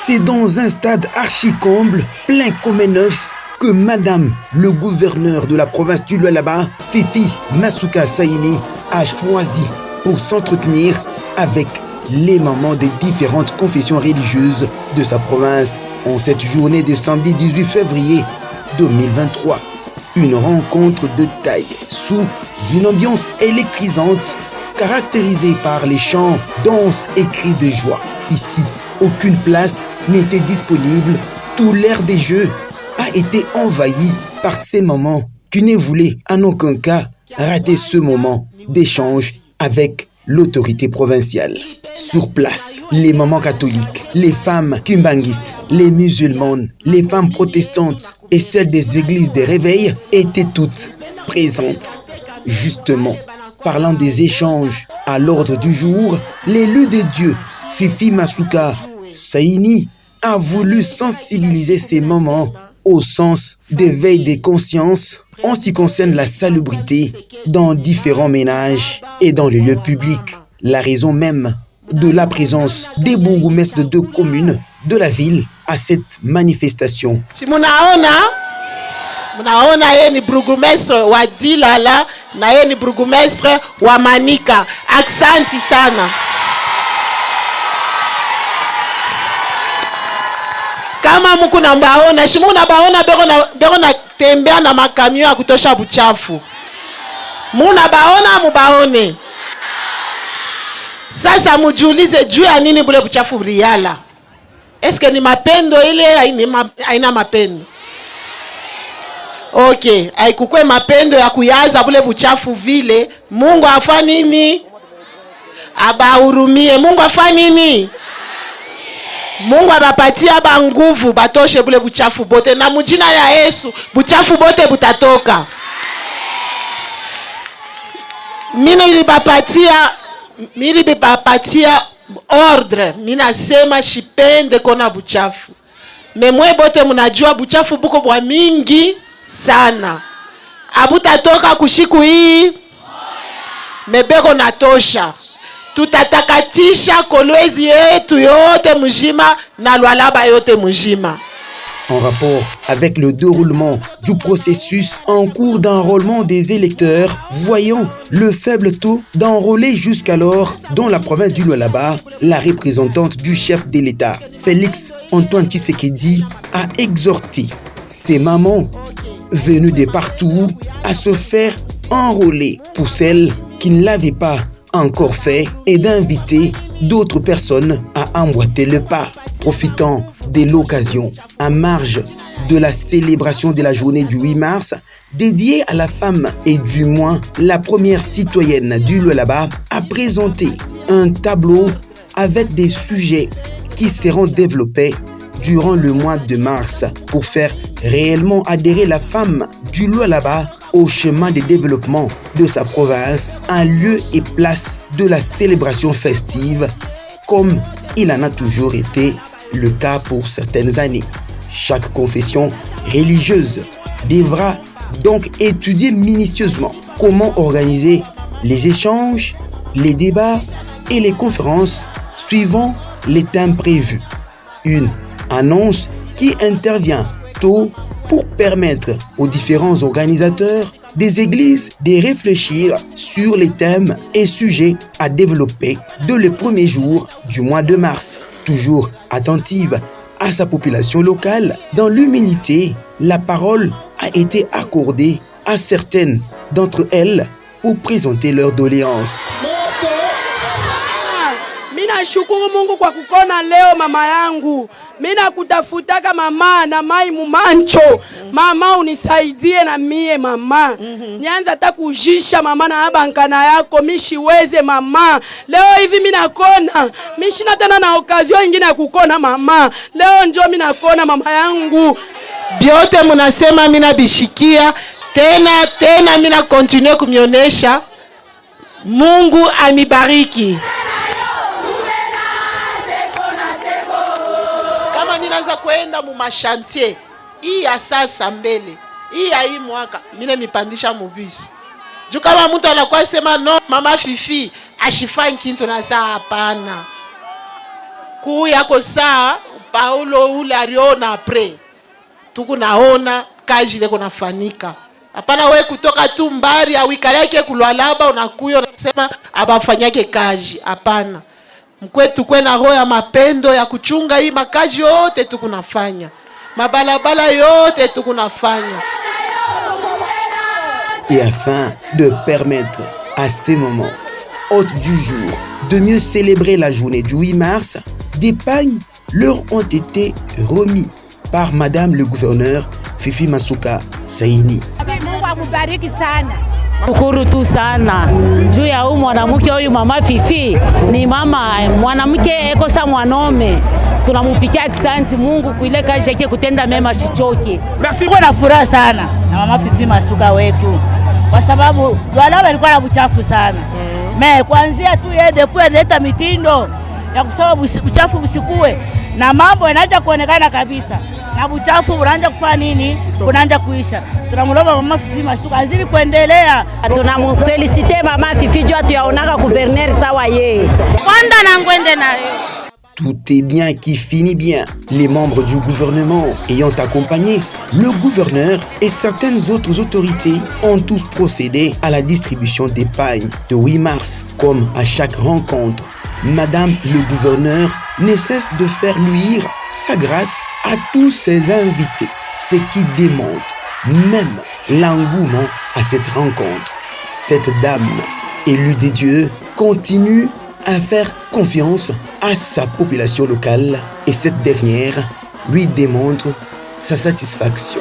C'est dans un stade archi-comble, plein comme un œuf, que Madame le gouverneur de la province du Lualaba, Fifi Masuka Saini, a choisi pour s'entretenir avec les mamans des différentes confessions religieuses de sa province en cette journée de samedi 18 février 2023. Une rencontre de taille sous une ambiance électrisante caractérisée par les chants, danses et cris de joie. Ici, aucune place n'était disponible. Tout l'air des jeux a été envahi par ces mamans qui ne voulaient en aucun cas rater ce moment d'échange avec l'autorité provinciale. Sur place, les mamans catholiques, les femmes kimbanguistes, les musulmanes, les femmes protestantes et celles des églises des réveils étaient toutes présentes. Justement, parlant des échanges à l'ordre du jour, l'élu de Dieu, Fifi Masuka Saini, a voulu sensibiliser ces mamans au sens d'éveil des consciences en ce qui concerne la salubrité dans différents ménages et dans les lieux publics. La raison même de la présence des bourgmestres de 2 communes de la ville à cette manifestation. Si munaona yeye ni burgomestre wa Dilala na yeye ni burgomestre wa Manika. Aksanti sana. Kama muku na mbaona, shimuna baona beko na tembea na makamio ya kutosha buchafu. Muna baona mubaone. Sasa mujiulize juu ya nini bule buchafu Riala? Eske ni mapendo ile haina mapendo? Okay, haikukwe mapendo ya kuyaza bule buchafu vile. Mungu afa nini? Abahurumie. Mungu afa nini? Mungu abapatia ba nguvu batoshe bule buchafu bote na mujina ya Yesu buchafu bote butatoka. Nilibapatia ordre, minasema shipende kona buchafu. Memwe bote munajua buchafu buko bwa mingi sana. Abutatoka kushiku hii. Mebeko natosha. Tutatakatisha Kolwezi yetu yote mujima na Lualaba yote mujima. En rapport avec le déroulement du processus en cours d'enrôlement des électeurs, voyant le faible taux d'enrôlés jusqu'alors dans la province du Lualaba, la représentante du chef de l'État, Félix Antoine Tshisekedi, a exhorté ces mamans venues de partout à se faire enrôler pour celles qui ne l'avaient pas encore fait et d'inviter d'autres personnes à emboîter le pas. Profitant de l'occasion, en marge de la célébration de la journée du 8 mars, dédiée à la femme et du moins la première citoyenne du Lualaba, a présenté un tableau avec des sujets qui seront développés durant le mois de mars pour faire réellement adhérer la femme du Lualaba au chemin de développement de sa province, en lieu et place de la célébration festive, comme il en a toujours été le cas pour certaines années. Chaque confession religieuse devra donc étudier minutieusement comment organiser les échanges, les débats et les conférences suivant les thèmes prévus. Une annonce qui intervient tôt pour permettre aux différents organisateurs des églises de réfléchir sur les thèmes et sujets à développer dès le premier jour du mois de mars. Toujours attentive à sa population locale, dans l'humilité, la parole a été accordée à certaines d'entre elles pour présenter leurs doléances. Mina shukuru Mungu kwa kukona leo mama yangu. Mina kutafutaka mama na mai mumancho. Mama unisaidie na mie mama. Nianza hata kujisha mama na abankana yako mishiweze mama. Leo hivi mina kona. Mishina tena na okazio ingine ya kukona mama. Leo njo mina kona mama yangu. Biote munasema mina bishikia. Tena mina continue kumionesha. Mungu anibariki. Ninaanza kwenda mu mashantier hii ya sasa mbele hii ya hii mwaka mimi nipandisha mubisi juu kama mtu anakuwa sema no mama Fifi ashifanyi kintu na saa hapana kuu yako saa Paulo ule aliona apre. Tukunaona kazi ile kunafanyika. Hapana wewe kutoka tu mbari awikala yake kulwalaba unakuyo unasema abafanyake kazi. Hapana. Mkwetu kwena roho ya mapendo ya kuchunga hii makazi yote tukunafanya. Mabalabala yote tukunafanya. Et afin de permettre à ces moments hôtes du jour de mieux célébrer la journée du 8 mars, des pagnes leur ont été remis par Madame le gouverneur Fifi Masuka Saini. Mungu akubariki sana. Shukuru tu sana juu ya huyu mwanamke huyu mama Fifi ni mama mwanamke ekosa mwanaume. Tunamupikia asante Mungu kuile kazi yake kutenda mema shichoki. Tunafika na furaha sana na mama Fifi Masuka wetu kwa sababu wala walikuwa na uchafu sana. Kuanzia tu yeye depuis analeta mitindo ya kusema uchafu usikue na mambo yanaanza kuonekana kabisa. Na uchafu unaanza kufanya nini? Unaanza kuisha. Tunamlomba mama Fifi Masuka azidi kuendelea. Tunamfelicite mama Fifi juu atuyaonaka gouverneur sawa yeye. Kwanda na ngwende na leo. Tout est bien qui finit bien. Les membres du gouvernement ayant accompagné le gouverneur et certaines autres autorités ont tous procédé à la distribution des pagnes de 8 mars. Comme à chaque rencontre, Madame le gouverneur ne cesse de faire luire sa grâce à tous ses invités, ce qui démontre même l'engouement à cette rencontre. Cette dame, élue des dieux, continue à faire confiance à sa population locale et cette dernière lui démontre sa satisfaction.